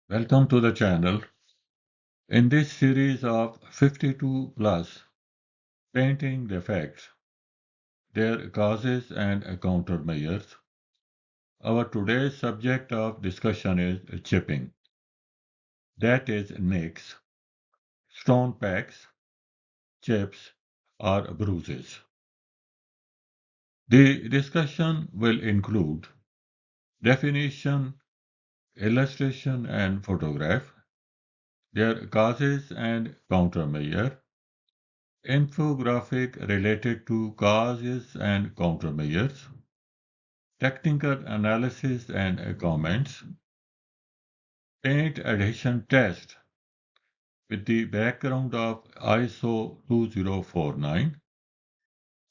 Welcome to the channel. In this series of 52 plus painting defects, their causes and countermeasures, our today's subject of discussion is chipping, that is nicks, stone pecks, chips, or bruises. The discussion will include definition, illustration, and photograph, their causes and countermeasure, infographic related to causes and countermeasures, technical analysis and comments, paint adhesion test with the background of ISO 2049,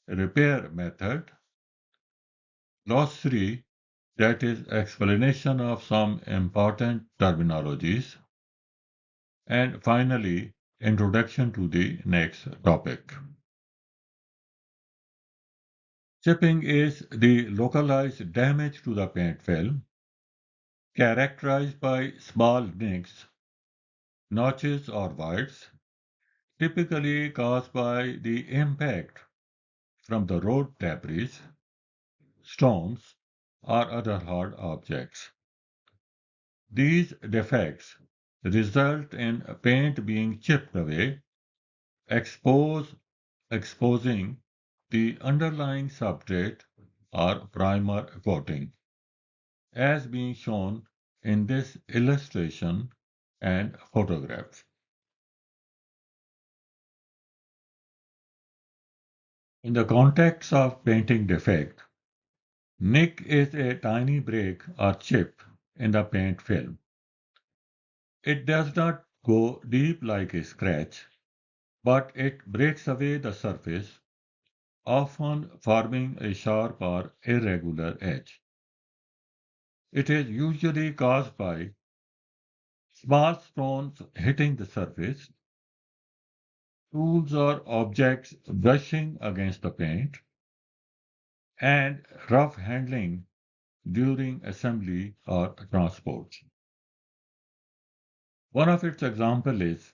repair method, glossary, that is explanation of some important terminologies, and finally, introduction to the next topic. Chipping is the localized damage to the paint film characterized by small nicks, notches or voids, typically caused by the impact from the road debris, stones, or other hard objects. These defects result in paint being chipped away, exposing the underlying substrate or primer coating, as being shown in this illustration and photograph. In the context of painting defect, nick is a tiny break or chip in the paint film. It does not go deep like a scratch, but it breaks away the surface, often forming a sharp or irregular edge. It is usually caused by small stones hitting the surface, tools or objects brushing against the paint, and rough handling during assembly or transport. One of its examples is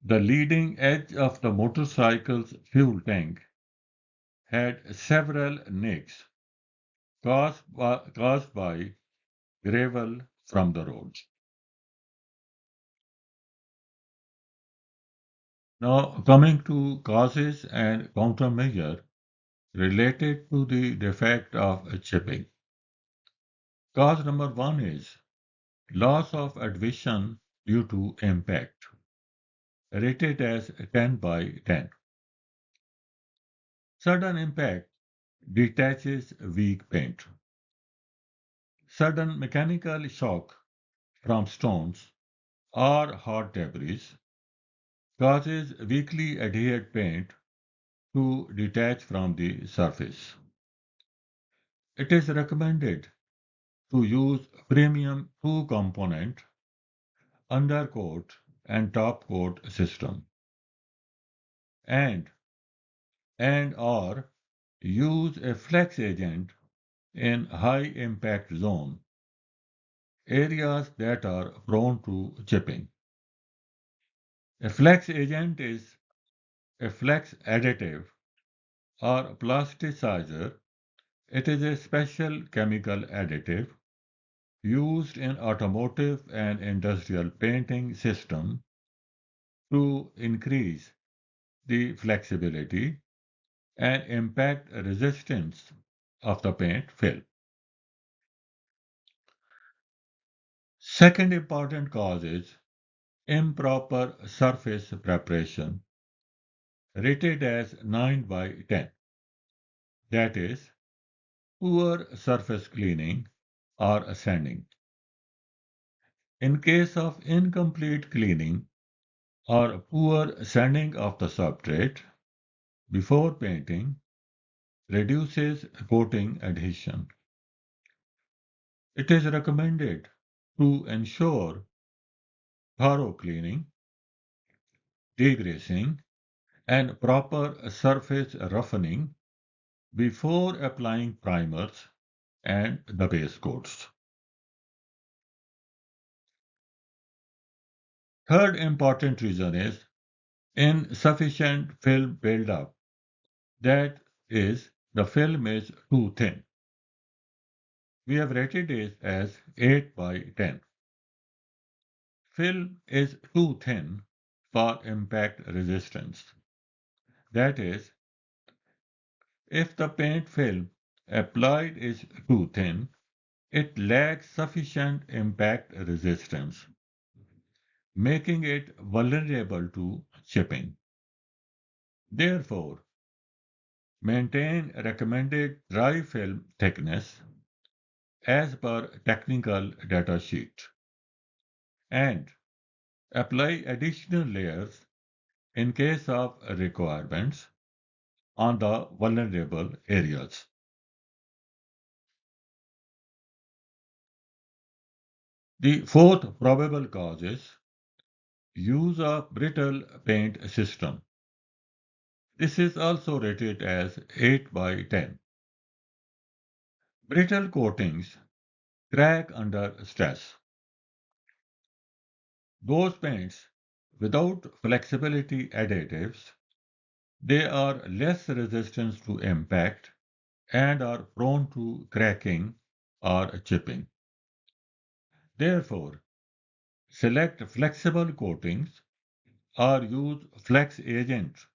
the leading edge of the motorcycle's fuel tank had several nicks caused by gravel from the roads. Now, coming to causes and countermeasure related to the defect of chipping. Cause number one is loss of adhesion due to impact, rated as 10 by 10. Sudden impact detaches weak paint. Sudden mechanical shock from stones or hard debris causes weakly adhered paint to detach from the surface. It is recommended to use premium two-component undercoat and topcoat system and or use a flex agent in high impact zone areas that are prone to chipping. A flex agent is a flex additive or plasticizer. It is a special chemical additive used in automotive and industrial painting system to increase the flexibility and impact resistance of the paint film. Second important cause is improper surface preparation, rated as 9 by 10. That is, poor surface cleaning or sanding. In case of incomplete cleaning or poor sanding of the substrate before painting, reduces coating adhesion. It is recommended to ensure thorough cleaning, degreasing, and proper surface roughening before applying primers and the base coats. Third important reason is insufficient film buildup. That is, the film is too thin. We have rated it as 8 by 10. Film is too thin for impact resistance. That is, if the paint film applied is too thin, it lacks sufficient impact resistance, making it vulnerable to chipping. Therefore, maintain recommended dry film thickness as per technical data sheet and apply additional layers in case of requirements on the vulnerable areas. The fourth probable cause is use of brittle paint system. This is also rated as 8 by 10. Brittle coatings crack under stress. Those paints without flexibility additives, they are less resistant to impact and are prone to cracking or chipping. Therefore, select flexible coatings or use flex agents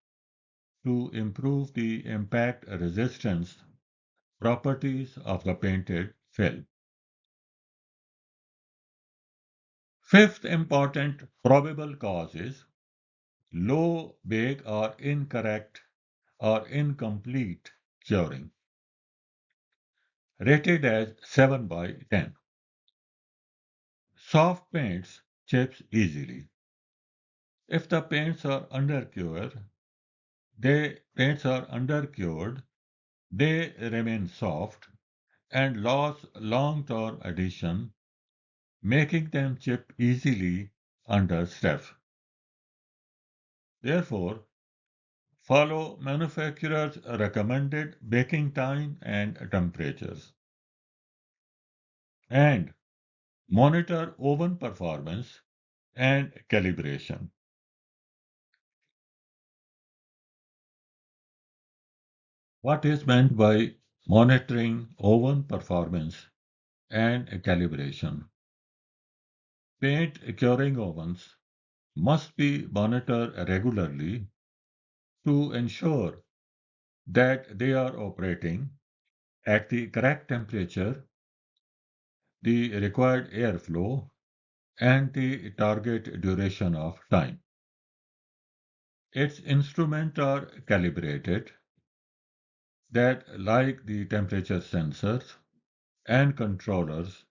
to improve the impact resistance properties of the painted film. Fifth important probable cause is low, vague, or incorrect or incomplete curing, rated as 7 by 10. Soft paints chips easily. If the paints are undercured, they remain soft and lose long-term adhesion, making them chip easily under stress. Therefore, follow manufacturer's recommended baking time and temperatures. And monitor oven performance and calibration. What is meant by monitoring oven performance and calibration? Paint curing ovens must be monitored regularly to ensure that they are operating at the correct temperature, the required airflow, and the target duration of time. Its instruments are calibrated that, like the temperature sensors and controllers,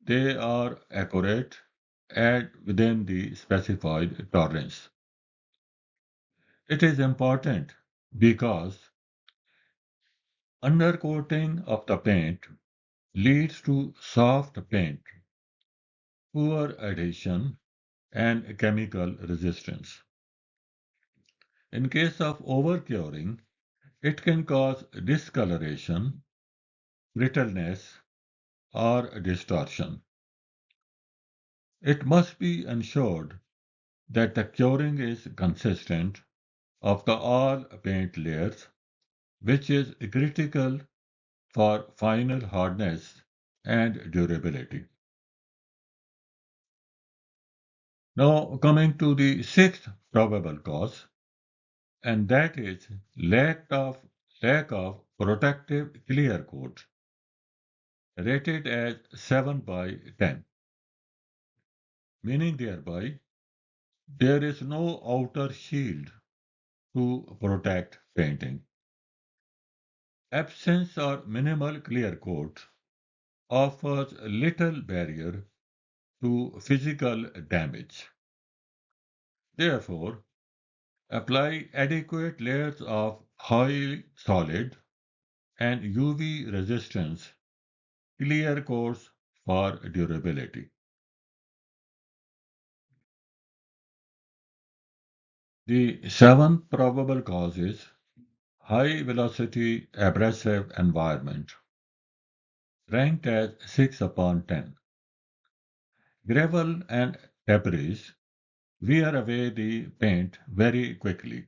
they are accurate and within the specified tolerance. It is important because undercoating of the paint leads to soft paint, poor adhesion, and chemical resistance. In case of overcuring, it can cause discoloration, brittleness, or distortion. It must be ensured that the curing is consistent of the all paint layers, which is critical for final hardness and durability. Now, coming to the sixth probable cause, and that is lack of protective clear coat, rated as 7 by 10, meaning thereby there is no outer shield to protect painting. Absence or minimal clear coat offers little barrier to physical damage. Therefore, apply adequate layers of highly solid and UV resistance clear coats for durability. The seventh probable cause is high velocity abrasive environment, ranked as 6 upon 10. Gravel and debris wear away the paint very quickly.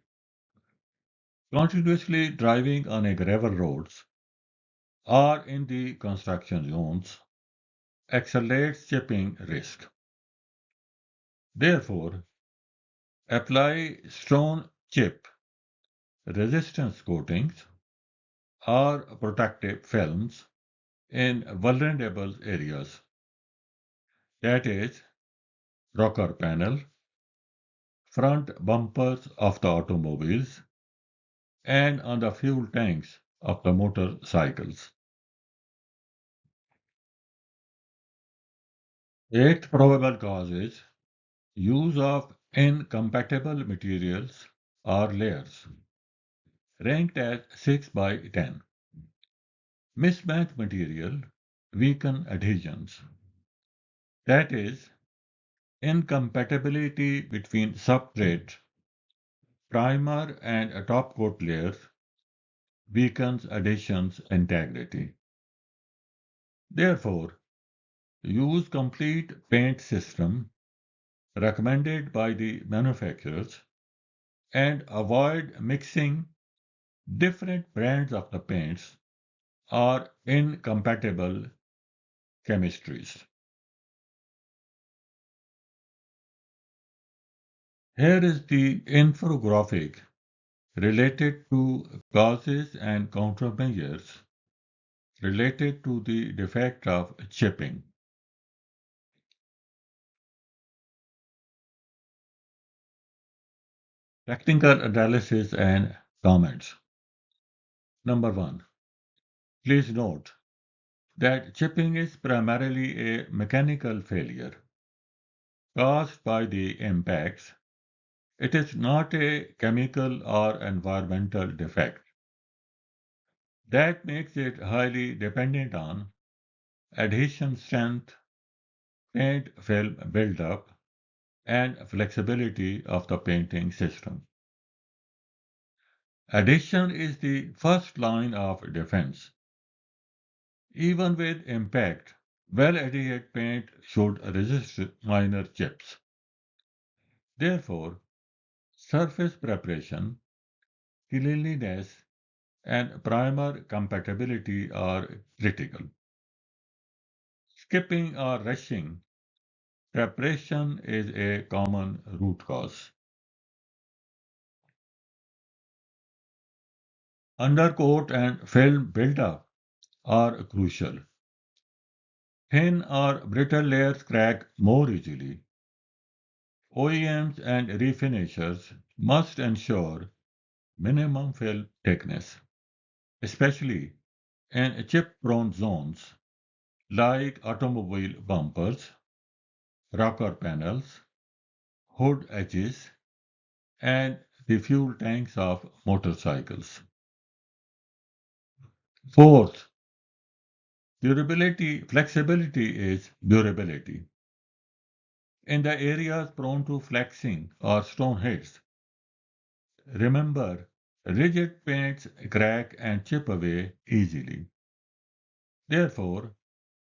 Continuously driving on a gravel roads or in the construction zones accelerates chipping risk. Therefore, apply stone chip resistance coatings or protective films in vulnerable areas, that is, rocker panel, front bumpers of the automobiles, and on the fuel tanks of the motorcycles. Eighth probable cause is use of incompatible materials or layers, ranked as 6 by 10. Mismatched material weaken adhesions. That is, incompatibility between substrate, primer, and a top coat layers weakens adhesion's integrity. Therefore, use complete paint system recommended by the manufacturers and avoid mixing different brands of the paints or incompatible chemistries. Here is the infographic related to causes and countermeasures related to the defect of chipping. Technical analysis and comments. Number one, please note that chipping is primarily a mechanical failure caused by the impacts. It is not a chemical or environmental defect. That makes it highly dependent on adhesion strength, paint film buildup, and flexibility of the painting system. Adhesion is the first line of defense. Even with impact, well-adhered paint should resist minor chips. Therefore, surface preparation, cleanliness, and primer compatibility are critical. Skipping or rushing preparation is a common root cause. Undercoat and film buildup are crucial. Thin or brittle layers crack more easily. OEMs and refinishers must ensure minimum film thickness, especially in chip-prone zones like automobile bumpers, rocker panels, hood edges, and the fuel tanks of motorcycles. Fourth, flexibility is durability. In the areas prone to flexing or stone hits, remember rigid paints crack and chip away easily. Therefore,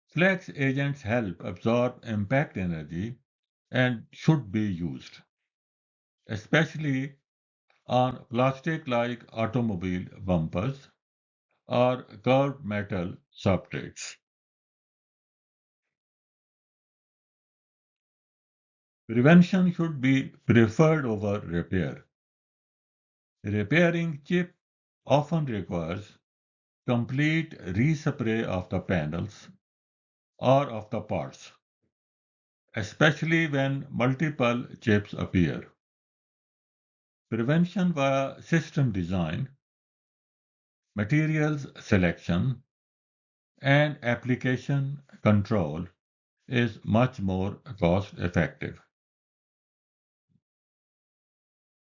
flex agents help absorb impact energy and should be used, especially on plastic like automobile bumpers or curved metal substrates. Prevention should be preferred over repair. Repairing chip often requires complete respray of the panels or of the parts, especially when multiple chips appear. Prevention via system design, materials selection, and application control is much more cost effective.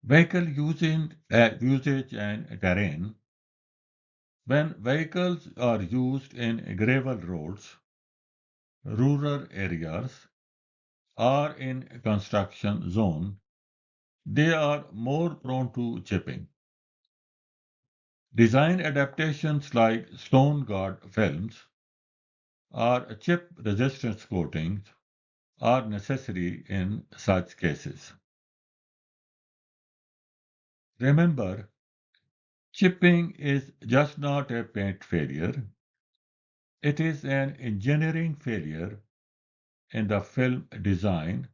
Vehicle usage and terrain. When vehicles are used in gravel roads, rural areas, or in construction zone, they are more prone to chipping. Design adaptations like stone guard films or chip resistance coatings are necessary in such cases. Remember, chipping is just not a paint failure, it is an engineering failure in the film design,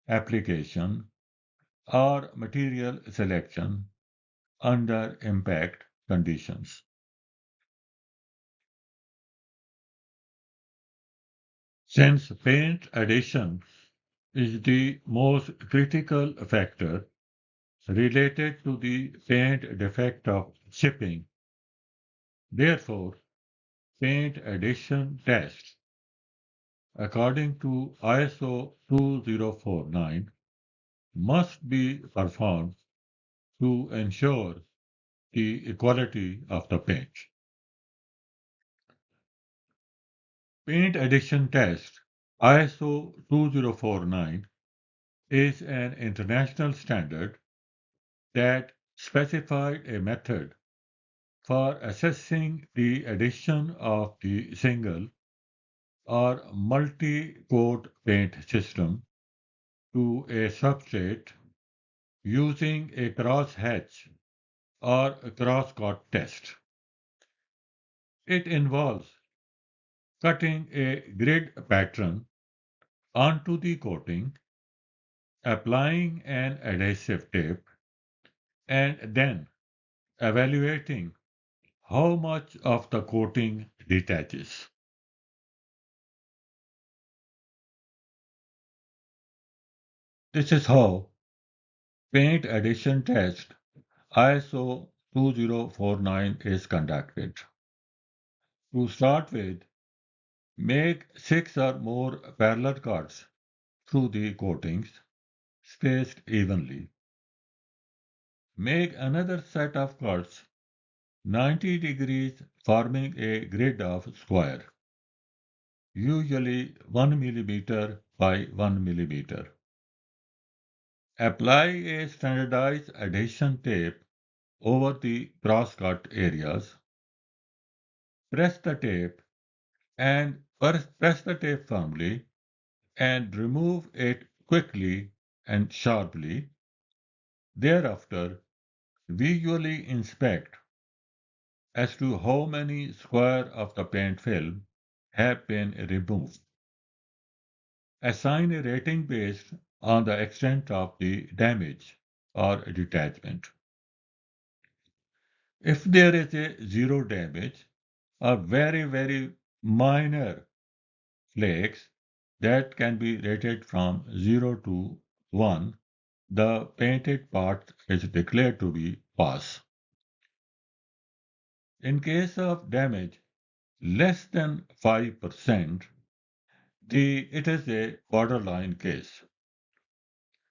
application, or material selection under impact conditions. Since paint adhesion is the most critical factor related to the paint defect of chipping, therefore, paint adhesion tests according to ISO 2049 must be performed to ensure the quality of the paint. Paint adhesion test ISO 2049 is an international standard that specified a method for assessing the addition of the single or multi-coat paint system to a substrate using a cross-hatch or a cross-cut test. It involves cutting a grid pattern onto the coating, applying an adhesive tape, and then evaluating how much of the coating detaches. This is how paint adhesion test ISO 2049 is conducted. To start with, make 6 or more parallel cuts through the coatings, spaced evenly. Make another set of cuts 90 degrees forming a grid of square, usually 1 millimeter by 1 millimeter. Apply a standardized adhesion tape over the cross-cut areas. Press the tape and press the tape firmly and remove it quickly and sharply. Thereafter, visually inspect as to how many square of the paint film have been removed. Assign a rating based on the extent of the damage or detachment. If there is a zero damage, a very minor flakes that can be rated from 0 to 1, the painted part is declared to be pass. In case of damage less than 5%, it is a borderline case.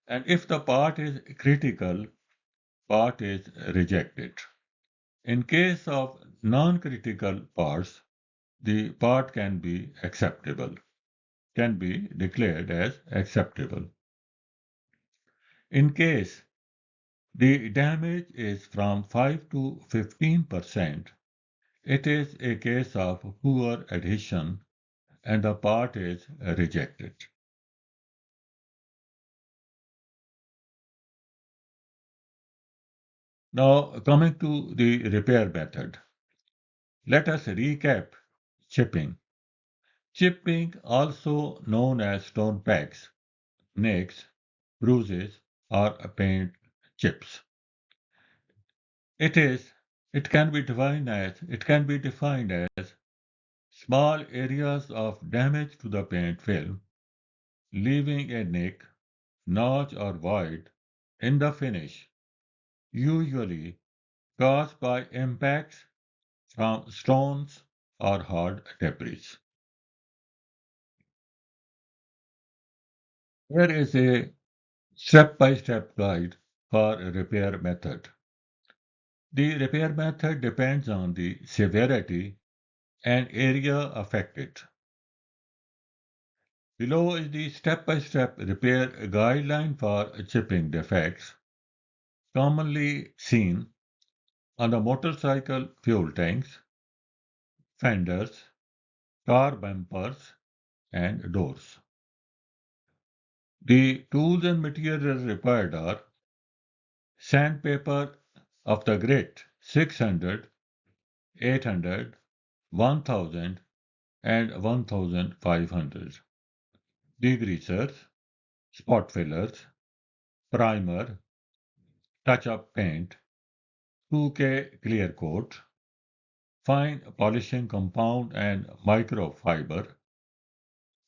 And if the part is critical, part is rejected. In case of non-critical parts, the part can be acceptable, can be declared as acceptable. In case the damage is from 5 to 15%, it is a case of poor adhesion and the part is rejected. Now, coming to the repair method, let us recap chipping. Chipping, also known as stone pecks, nicks, bruises, or paint chips. It is it can be defined as small areas of damage to the paint film, leaving a nick, notch, or void in the finish, usually caused by impacts from stones or hard debris. Here is a step-by-step guide for a repair method. The repair method depends on the severity and area affected. Below is the step-by-step repair guideline for chipping defects, commonly seen on the motorcycle fuel tanks, fenders, car bumpers, and doors. The tools and materials required are Sandpaper of the grade 600, 800, 1000, and 1500. Degreasers, spot fillers, primer, touch-up paint, 2K clear coat, fine polishing compound and microfiber,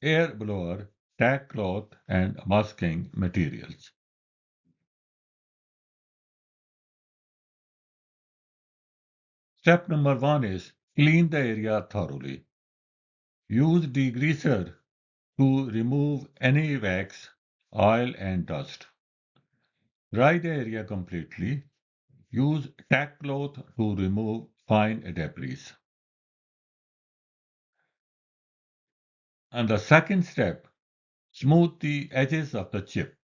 air blower, tack cloth, and masking materials. Step number 1 is clean the area thoroughly. Use degreaser to remove any wax, oil, and dust. Dry the area completely. Use tack cloth to remove fine debris. And the second step, smooth the edges of the chip.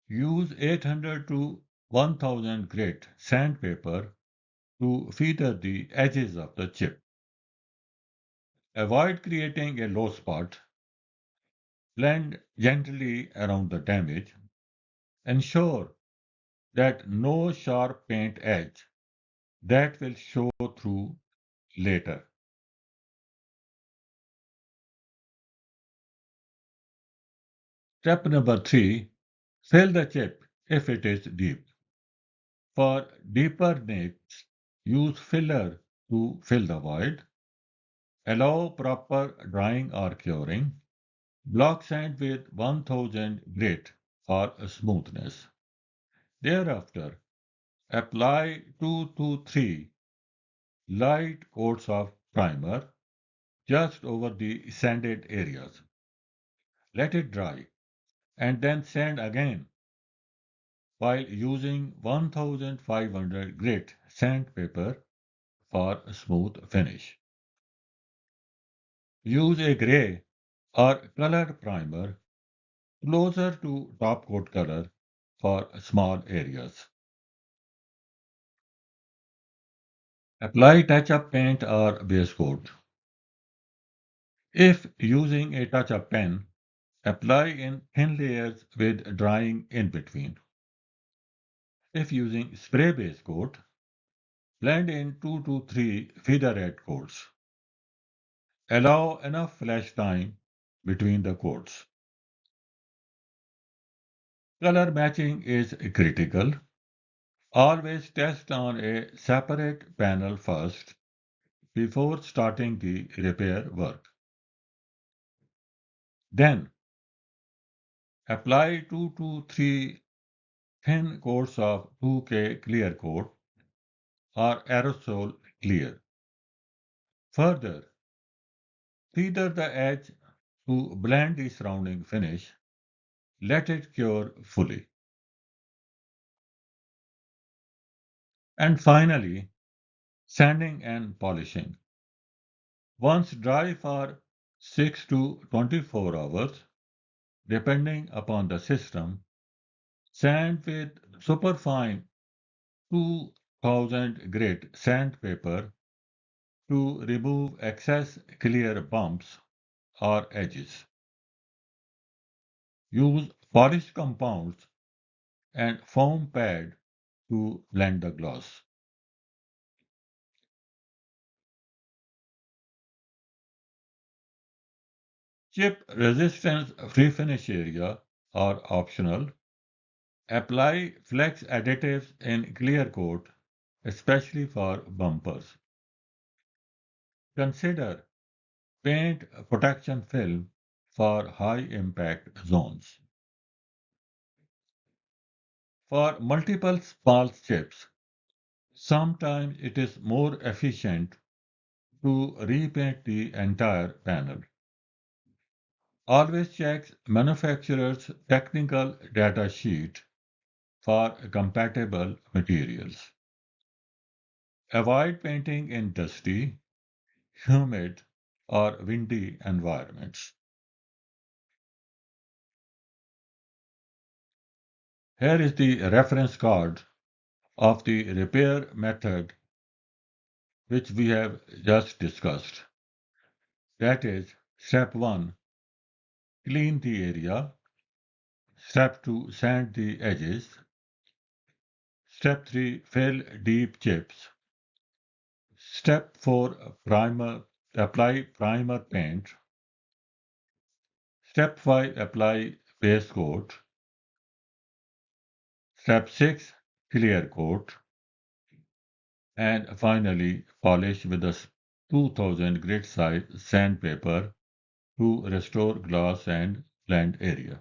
Use 800 to 1000 grit sandpaper to feather the edges of the chip. Avoid creating a low spot. Blend gently around the damage. Ensure that no sharp paint edge that will show through later. Step number 3, fill the chip if it is deep. For deeper nicks, use filler to fill the void. Allow proper drying or curing. Block sand with 1000 grit for smoothness. Thereafter, apply 2 to 3 light coats of primer just over the sanded areas. Let it dry and then sand again while using 1500 grit sandpaper for smooth finish. Use a gray or colored primer closer to top coat color for small areas. Apply touch-up paint or base coat. If using a touch-up pen, apply in thin layers with drying in between. If using spray base coat, blend in 2 to 3 featherhead coats. Allow enough flash time between the coats. Color matching is critical. Always test on a separate panel first before starting the repair work. Then, apply 2 to 3 thin coats of 2K clear coat or aerosol clear. Further, feather the edge to blend the surrounding finish. Let it cure fully. And finally, sanding and polishing. Once dry for 6 to 24 hours, depending upon the system, sand with superfine 2000 grit sandpaper to remove excess clear bumps or edges. Use polished compounds and foam pad to blend the gloss. Chip resistance free finish area are optional. Apply flex additives in clear coat, especially for bumpers. Consider paint protection film for high impact zones. For multiple small chips, sometimes it is more efficient to repaint the entire panel. Always check manufacturer's technical data sheet for compatible materials. Avoid painting in dusty, humid, or windy environments. Here is the reference card of the repair method which we have just discussed. That is, step 1, clean the area. Step 2, sand the edges. Step 3, fill deep chips. Step 4, apply primer paint. Step 5, apply base coat. Step 6, clear coat. And finally, polish with a 2000 grit size sandpaper to restore gloss and blend area.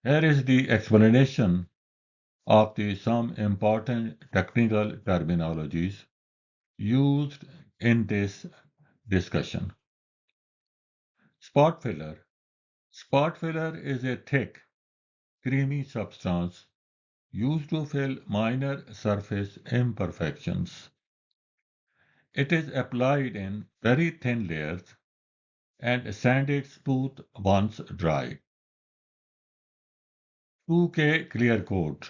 Here is the explanation of some important technical terminologies used in this discussion. Spot filler. Spot filler is a thick, creamy substance used to fill minor surface imperfections. It is applied in very thin layers and sanded smooth once dry. 2K clear coat.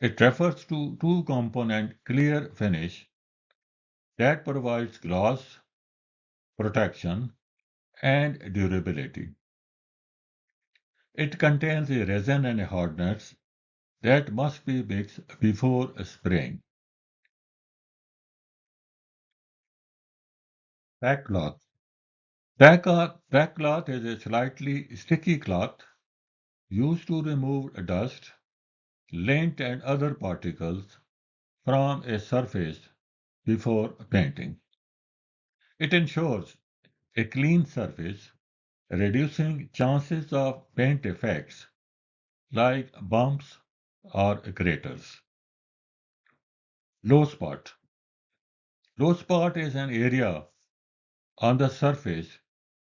It refers to two-component clear finish that provides gloss, protection, and durability. It contains a resin and a hardness that must be mixed before spraying. Pack cloth. Pack cloth is a slightly sticky cloth used to remove dust, lint, and other particles from a surface before painting. It ensures a clean surface, reducing chances of paint effects like bumps or craters. Low spot. Low spot is an area on the surface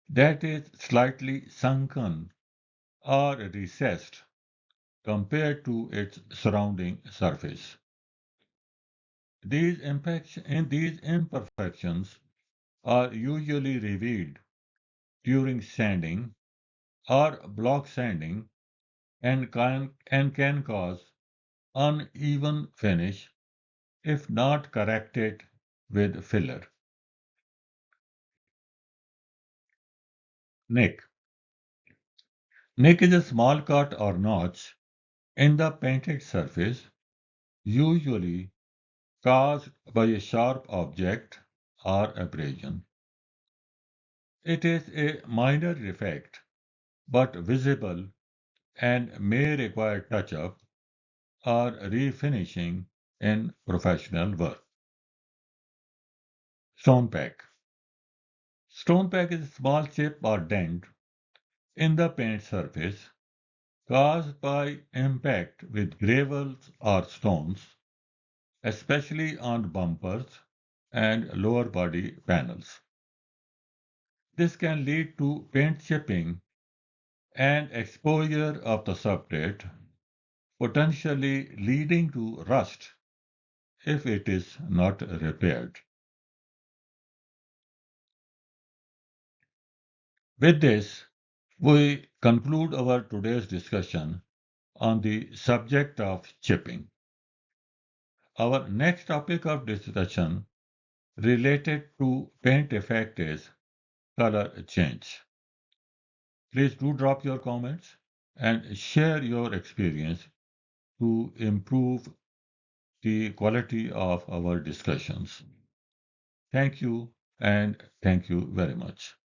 that is slightly sunken or recessed compared to its surrounding surface. These imperfections are usually revealed during sanding or block sanding and can cause uneven finish if not corrected with filler. Nick. Nick is a small cut or notch in the painted surface, usually caused by a sharp object or abrasion. It is a minor defect, but visible and may require touch-up or refinishing in professional work. Stone pack. Stone pack is a small chip or dent in the paint surface caused by impact with gravels or stones, especially on bumpers and lower body panels. This can lead to paint chipping and exposure of the substrate, potentially leading to rust if it is not repaired. With this, we conclude our today's discussion on the subject of chipping. Our next topic of discussion related to paint effect is color change. Please do drop your comments and share your experience to improve the quality of our discussions. Thank you and thank you very much.